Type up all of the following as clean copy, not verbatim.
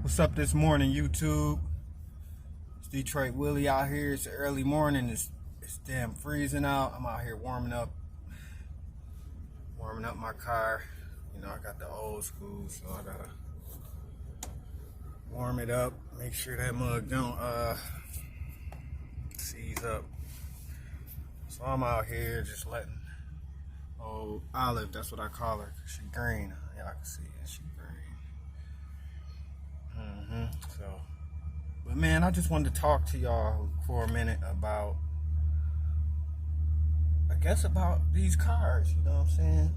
What's up this morning, YouTube? It's Detroit Willie out here. It's early morning. It's damn freezing out. I'm out here warming up my car. You know, I got the old school, so I gotta warm it up. Make sure that mug don't seize up. So I'm out here just letting old Olive, that's what I call her, 'cause she green. Yeah, I can see it. She green. So, but man, I just wanted to talk to y'all for a minute about, I guess, about these cars. You know what I'm saying?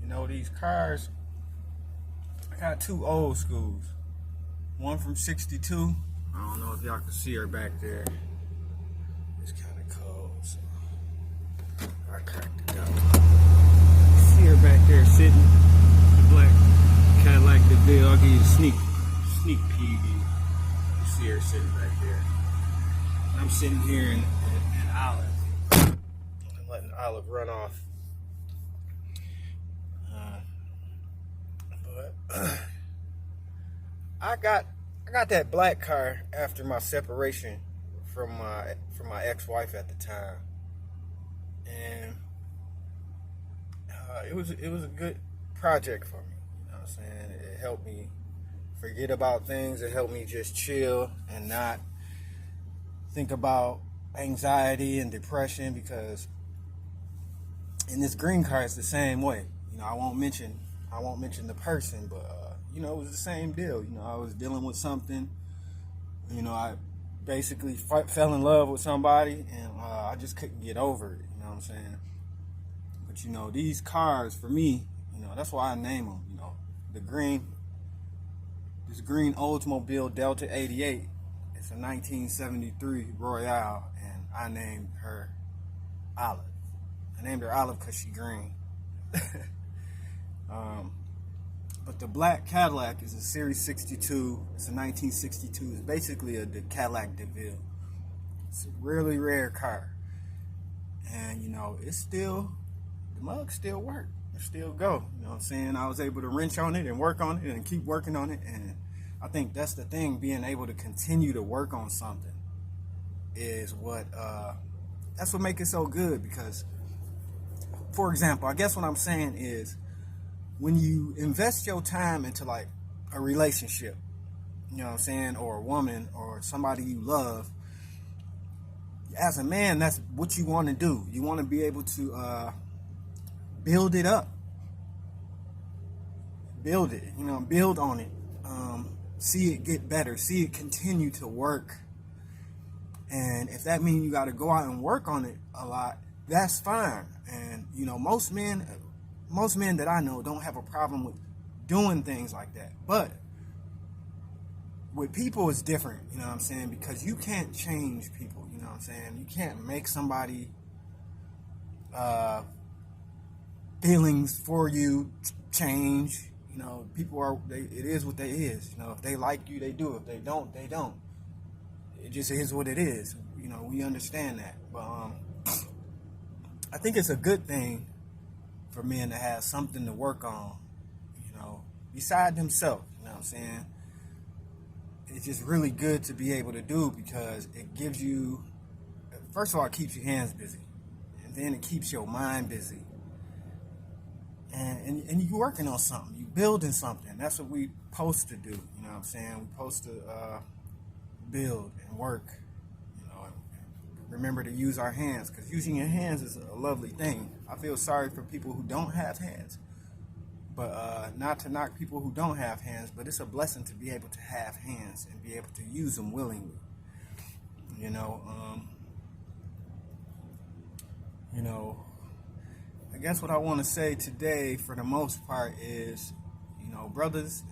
You know, these cars. I got two old schools. One from '62. I don't know if y'all can see her back there. It's kind of cold, so I cracked it up. See her back there sitting. The black Cadillac DeVille. I'll give you a sneak peek. You see her sitting back there. And I'm sitting here in Olive. I'm letting Olive run off. But I got that black car after my separation from my ex-wife at the time, and it was a good project for me. You know what I'm saying? It helped me forget about things. It helped me just chill and not think about anxiety and depression, because in this green car it's the same way. You know, I won't mention the person, but you know, it was the same deal. You know, I was dealing with something. You know, I basically fell in love with somebody, and I just couldn't get over it. You know what I'm saying? But you know, these cars for me, you know, that's why I name them. You know, this green Oldsmobile Delta 88. It's a 1973 Royale, and I named her Olive. I named her Olive because she green. But the black Cadillac is a Series 62. It's a 1962. It's basically a Cadillac DeVille. It's a really rare car. And, you know, the mugs still work. It still go. You know what I'm saying? I was able to wrench on it and work on it and keep working on it. And I think that's the thing, being able to continue to work on something is that's what makes it so good. Because, for example, I guess what I'm saying is, when you invest your time into like a relationship, you know what I'm saying, or a woman or somebody you love, as a man, that's what you want to do. You want to be able to build it up, build it, you know, build on it, see it get better, see it continue to work. And if that means you got to go out and work on it a lot, that's fine. And you know, most men that I know don't have a problem with doing things like that. But with people, it's different, you know what I'm saying? Because you can't change people, you know what I'm saying? You can't make somebody feelings for you change. You know, it is what they is. You know, if they like you, they do. If they don't, they don't. It just is what it is. You know, we understand that. But I think it's a good thing for men to have something to work on, you know, beside themselves. You know what I'm saying? It's just really good to be able to do, because it gives you, first of all, it keeps your hands busy, and then it keeps your mind busy. And you're working on something, you building something. That's what we supposed to do. You know what I'm saying? We're supposed to build and work. You know, and remember to use our hands, because using your hands is a lovely thing. I feel sorry for people who don't have hands, but not to knock people who don't have hands, but it's a blessing to be able to have hands and be able to use them willingly. You know, I guess what I want to say today, for the most part, is, you know, brothers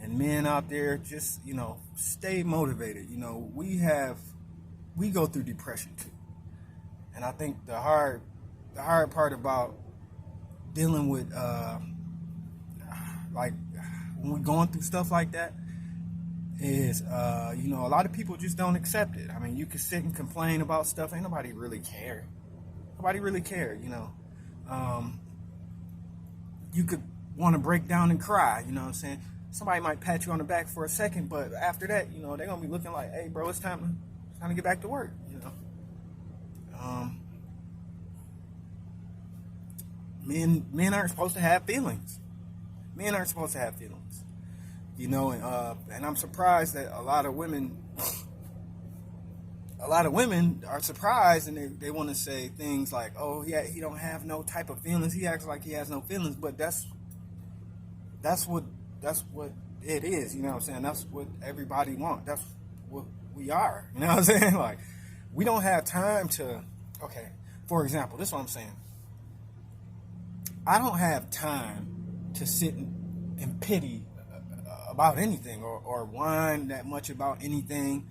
and men out there, just, you know, stay motivated. You know, we go through depression too, and I think the hard part about dealing with like when we're going through stuff like that is you know, a lot of people just don't accept it. I mean, you can sit and complain about stuff, ain't nobody really care. You know. You could want to break down and cry, you know what I'm saying? somebody might pat you on the back for a second, but after that, you know, they're gonna be looking like, hey, bro, it's time to get back to work. You know, men aren't supposed to have feelings. Men aren't supposed to have feelings. You know, and I'm surprised that a lot of women are surprised, and they want to say things like, oh, he don't have no type of feelings. He acts like he has no feelings, but that's what it is. You know what I'm saying? That's what everybody wants. That's what we are. You know what I'm saying? Like, we don't have time to. Okay, for example, this is what I'm saying. I don't have time to sit and pity about anything or whine that much about anything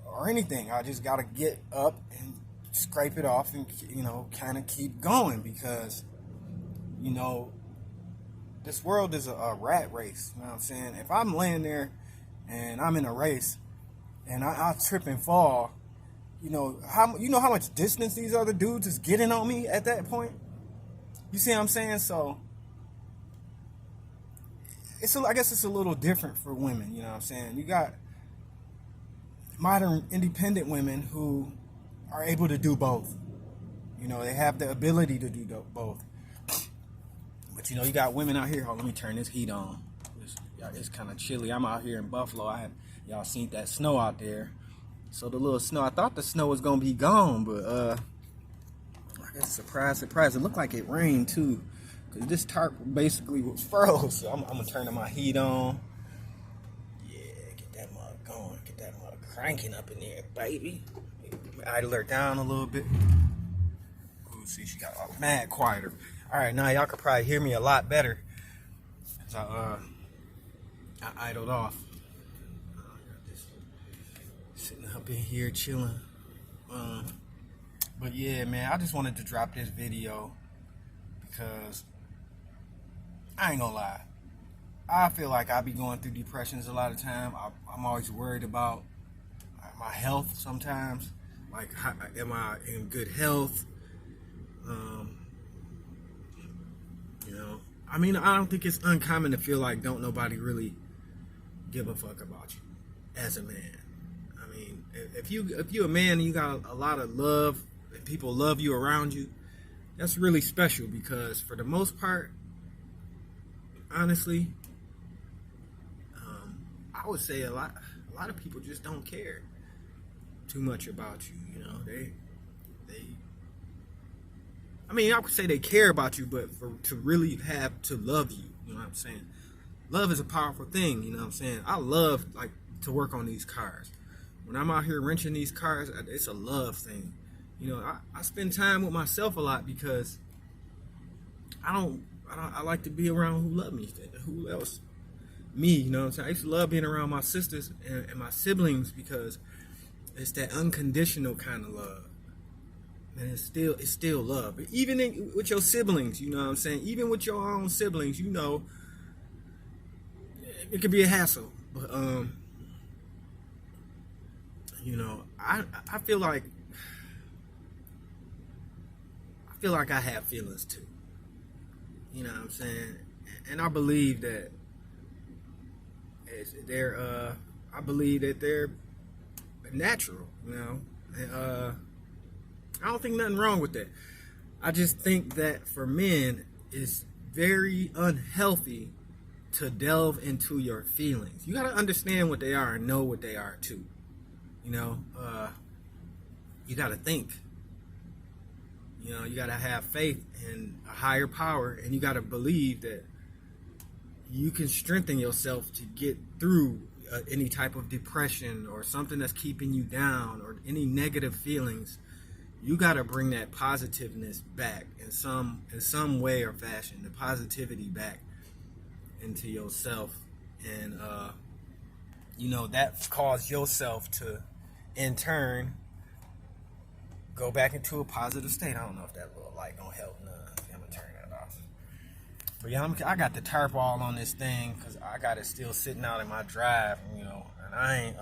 or anything. I just got to get up and scrape it off and, you know, kind of keep going, because, you know, this world is a rat race. You know what I'm saying? If I'm laying there and I'm in a race and I trip and fall, you know how much distance these other dudes is getting on me at that point? You see what I'm saying? So I guess it's a little different for women. You know what I'm saying? You got modern independent women who are able to do both. You know, they have the ability to do both. But, you know, you got women out here. Oh, let me turn this heat on. It's kind of chilly. I'm out here in Buffalo. Y'all seen that snow out there. So the little snow, I thought the snow was going to be gone, but I guess surprise. It looked like it rained too, because this tarp basically was froze. So I'm going to turn my heat on. Yeah, get that mug going. Get that mug cranking up in there, baby. Idle her down a little bit. Ooh, see, she got mad quieter. All right, now y'all could probably hear me a lot better as I idled off. Just sitting up in here chilling. But yeah, man, I just wanted to drop this video because I ain't gonna lie. I feel like I be going through depressions a lot of time. I'm always worried about my health sometimes. Like, am I in good health? You know, I mean, I don't think it's uncommon to feel like don't nobody really give a fuck about you as a man. I mean, if you're a man and you got a lot of love, and people love you around you, that's really special, because for the most part, honestly, I would say a lot of people just don't care too much about you. You know, they I mean, I would say they care about you, but to really have to love you, you know what I'm saying? Love is a powerful thing, you know what I'm saying? I love, like, to work on these cars. When I'm out here wrenching these cars, it's a love thing. You know, I spend time with myself a lot because I like to be around who love me. Who else? Me, you know what I'm saying? I used to love being around my sisters and my siblings, because it's that unconditional kind of love. And it's still love. But even with your siblings, you know what I'm saying? Even with your own siblings, you know, it could be a hassle. But you know, I feel like I have feelings too. You know what I'm saying? And I believe that they're natural, you know. And I don't think nothing wrong with that. I just think that for men, it's very unhealthy to delve into your feelings. You got to understand what they are and know what they are too. You know, you got to think. You know, you got to have faith in a higher power, and you got to believe that you can strengthen yourself to get through any type of depression or something that's keeping you down or any negative feelings. You got to bring that positiveness back in some way or fashion, the positivity back into yourself. And, you know, that caused yourself to, in turn, go back into a positive state. I don't know if that little light gonna help. Nah, I'm gonna turn that off. But yeah, I got the tarp all on this thing because I got it still sitting out in my drive, you know, and I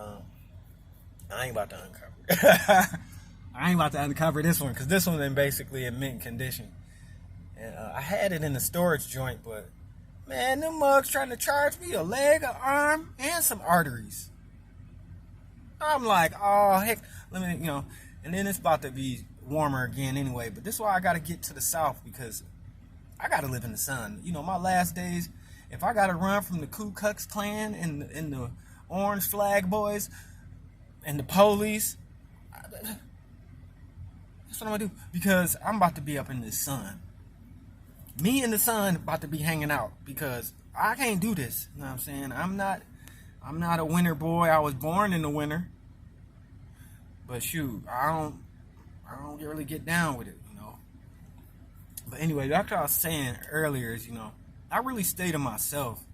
ain't about to uncover it. I ain't about to uncover this one because this one is basically in mint condition. And I had it in the storage joint, but Man, them mugs trying to charge me a leg, an arm, and some arteries. I'm like, oh heck, let me, and then it's about to be warmer again anyway. But this is why I got to get to the south, because I got to live in the sun. My last days, if I got to run from the Ku Klux Klan and the Orange Flag Boys and the police, that's what I'm gonna do, because I'm about to be up in the sun. Me and the sun about to be hanging out, because I can't do this. You know what I'm saying? I'm not a winter boy. I was born in the winter. But shoot, I don't really get down with it, But anyway, like I was saying earlier is, I really stay to myself.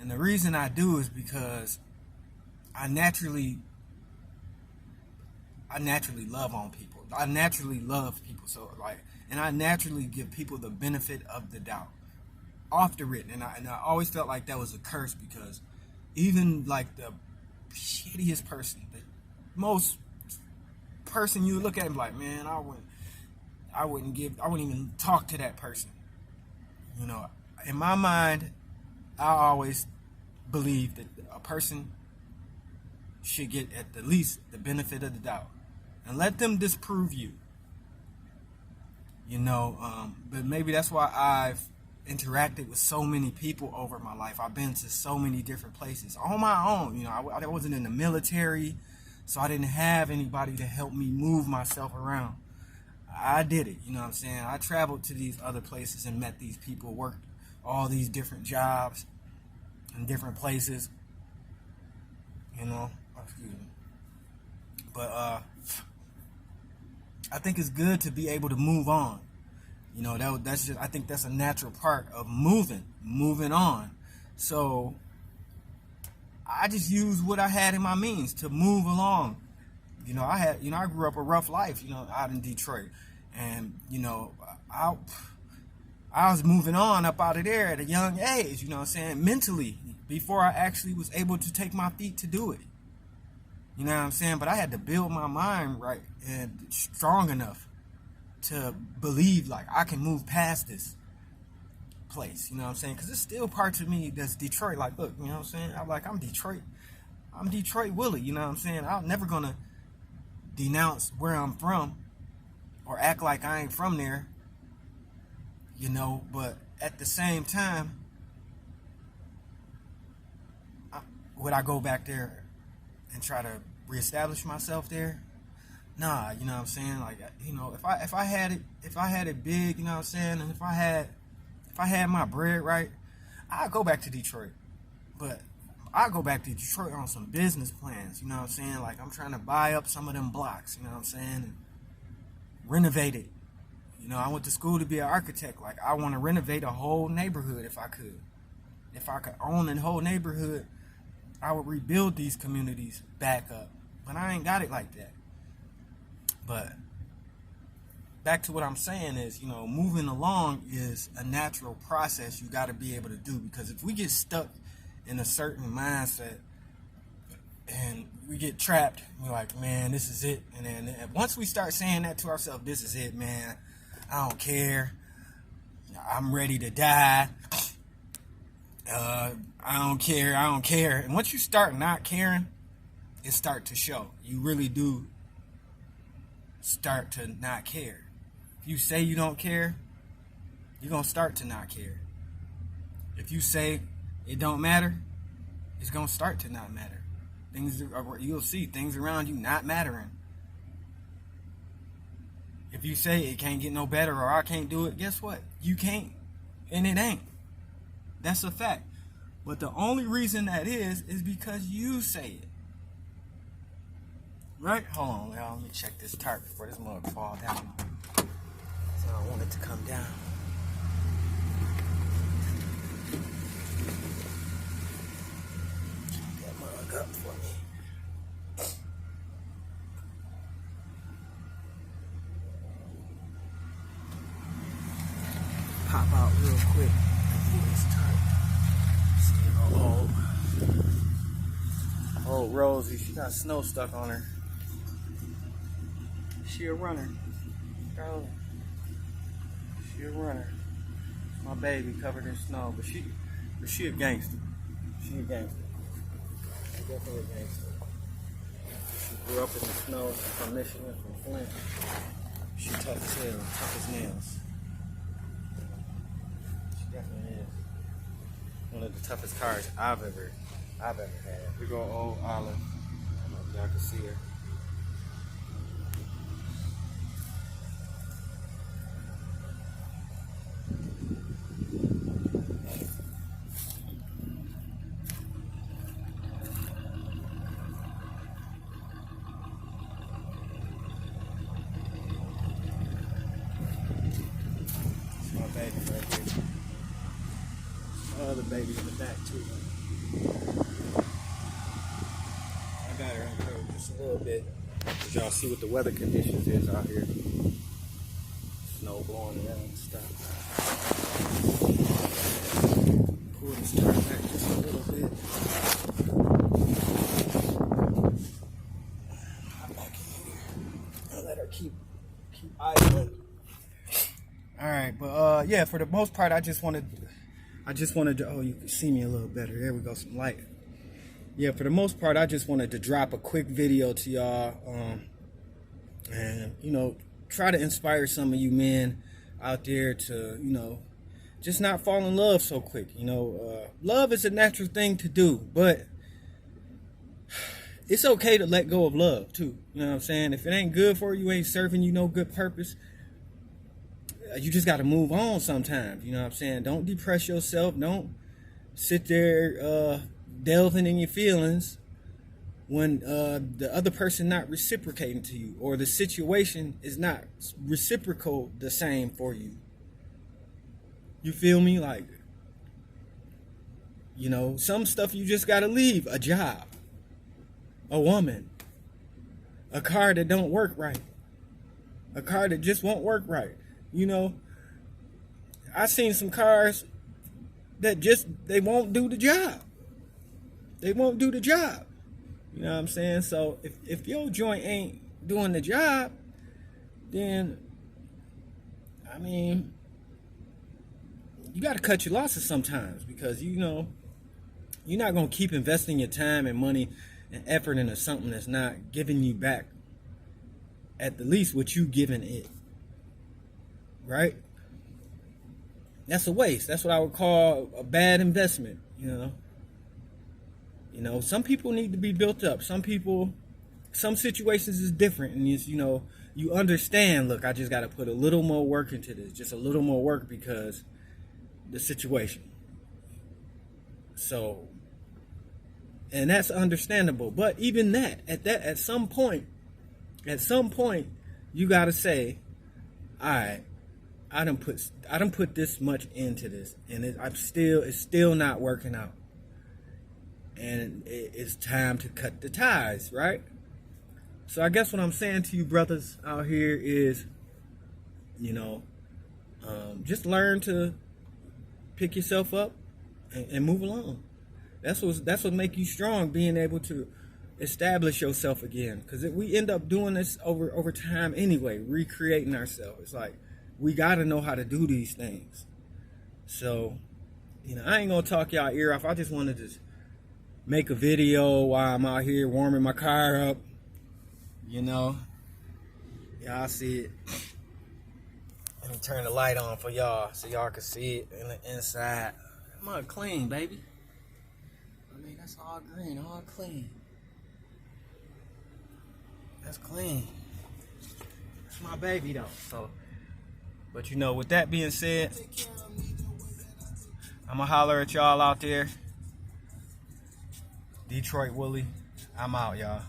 And the reason I do is because I naturally love on people. I naturally love people. And I naturally give people the benefit of the doubt. Off the rip. And I always felt like that was a curse, because even like the shittiest person, the most person you look at and be like, man, I wouldn't even talk to that person. In my mind, I always believe that a person should get at the least the benefit of the doubt, and let them disprove you. But maybe that's why I've interacted with so many people over my life. I've been to so many different places on my own. I wasn't in the military, so I didn't have anybody to help me move myself around. I did it, you know what I'm saying? I traveled to these other places and met these people, worked all these different jobs in different places, excuse me. But I think it's good to be able to move on. That's just, I think that's a natural part of moving on. So I just used what I had in my means to move along. I grew up a rough life, out in Detroit. And, I was moving on up out of there at a young age, mentally, before I actually was able to take my feet to do it. You know what I'm saying? But I had to build my mind right and strong enough to believe, like, I can move past this place, you know what I'm saying? Because there's still parts of me that's Detroit. Like, look, you know what I'm saying? I'm Detroit Willie, you know what I'm saying? I'm never going to denounce where I'm from or act like I ain't from there, but at the same time, would I go back there and try to reestablish myself there? Nah, you know what I'm saying? Like, if I had it big, you know what I'm saying, and if I had my bread right, I'd go back to Detroit. But I go back to Detroit on some business plans, you know what I'm saying? Like, I'm trying to buy up some of them blocks, you know what I'm saying, and renovate it. I went to school to be an architect. Like, I want to renovate a whole neighborhood if I could. If I could own a whole neighborhood, I would rebuild these communities back up. But I ain't got it like that. But back to what I'm saying is, moving along is a natural process you got to be able to do. Because if we get stuck in a certain mindset and we get trapped, we're like, man, this is it. And then once we start saying that to ourselves, this is it, man, I don't care, I'm ready to die, I don't care. And once you start not caring, it start to show. You really do start to not care. If you say you don't care, you're going to start to not care. If you say it don't matter, it's going to start to not matter. You'll see things around you not mattering. If you say it can't get no better or I can't do it, guess what? You can't. And it ain't. That's a fact. But the only reason that is because you say it. Right? Hold on, y'all. Let me check this tarp before this mug fall down. So I don't want it to come down. Keep that mug up for me. Pop out real quick. This tarp. See, old Rosie, she got snow stuck on her. She a runner. She a runner. My baby covered in snow, but But she a gangster. She a gangster. She definitely a gangster. She grew up in the snow from Michigan, from Flint. She tough as hell, tough as nails. She definitely is. One of the toughest cars I've ever had. We go old Olive. I don't know if y'all can see her. It's my baby right here. My other baby in the back too. I got her uncovered just a little bit. As y'all see what the weather conditions is out here. Snow blowing around and stuff. Pull this turn back just a little bit. Hop back in here. I'll let her keep idling. Alright, but yeah, for the most part I just wanted to, oh, you can see me a little better. There we go, some light. Yeah, for the most part, I just wanted to drop a quick video to y'all, and, you know, try to inspire some of you men out there to, you know, just not fall in love so quick. You know, love is a natural thing to do, but it's okay to let go of love, too. You know what I'm saying? If it ain't good for you, ain't serving you no good purpose, you just got to move on sometimes. You know what I'm saying? Don't depress yourself. Don't sit there delving in your feelings when the other person not reciprocating to you, or the situation is not reciprocal the same for you. You feel me? Like, you know, some stuff you just got to leave. A job, a woman, a car that don't work right, a car that just won't work right. You know, I seen some cars that just, they won't do the job. They won't do the job. You know what I'm saying? So if your joint ain't doing the job, then, I mean, you got to cut your losses sometimes, because, you know, you're not going to keep investing your time and money and effort into something that's not giving you back at the least what you giving it. Right? That's a waste. That's what I would call a bad investment, you know. You know, some people need to be built up. Some people, some situations is different, and you know, you understand, look, I just got to put a little more work into this, just a little more work because the situation. So, and that's understandable. But even that, at some point, you got to say, all right, I done put this much into this, and it's still not working out. And it's time to cut the ties, right? So I guess what I'm saying to you brothers out here is, you know, just learn to pick yourself up and move along. That's what make you strong, being able to establish yourself again. Because we end up doing this over time anyway, recreating ourselves. It's like, we got to know how to do these things. So, you know, I ain't going to talk y'all ear off. I just wanted to make a video while I'm out here warming my car up. You know, y'all see it. Let me turn the light on for y'all so y'all can see it in the inside. Come on, clean, baby. I mean, that's all green, all clean. That's clean. That's my baby, though. So, but you know, with that being said, I'm gonna holler at y'all out there. Detroit Willie, I'm out, y'all.